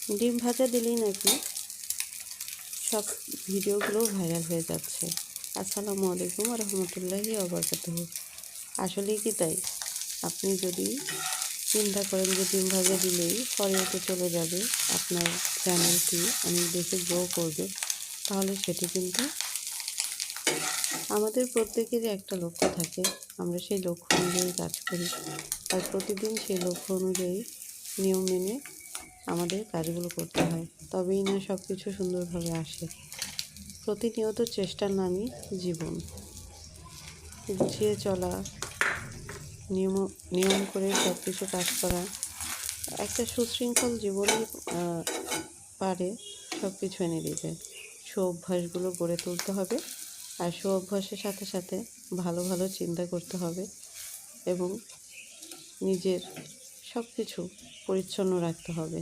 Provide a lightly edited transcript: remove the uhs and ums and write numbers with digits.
ডিম ভাজা দিলেই নাকি সব ভিডিওগুলো ভাইরাল হয়ে যাচ্ছে। আসসালামু আলাইকুম ওয়া রাহমাতুল্লাহি ওয়া বারাকাতুহু। আসলেই কি তাই? আপনি যদি চিন্তা করেন যে ডিম ভাজা দিলেই ফর ইউতে চলে যাবে, আপনার চ্যানেলটি অনেক বেশি গ্রো করবে, তাহলে সেটি কিন্তু আমাদের প্রত্যেকেরই একটা লক্ষ্য থাকে। আমরা সেই লক্ষ্য অনুযায়ী কাজ করি আর প্রতিদিন সেই লক্ষ্য অনুযায়ী নিয়ম মেনে আমাদের কাজগুলো করতে হয়, তবেই না সব কিছু সুন্দরভাবে আসে। প্রতিনিয়ত চেষ্টার নামই জীবন। গুছিয়ে চলা, নিয়ম নিয়ম করে সব কিছু কাজ করা, একটা সুশৃঙ্খল জীবনই পারে সব কিছু এনে দিতে। অভ্যাসগুলো গড়ে তুলতে হবে, আর অভ্যাসের সাথে সাথে ভালো ভালো চিন্তা করতে হবে এবং নিজের সব কিছু পরিচ্ছন্ন রাখতে হবে।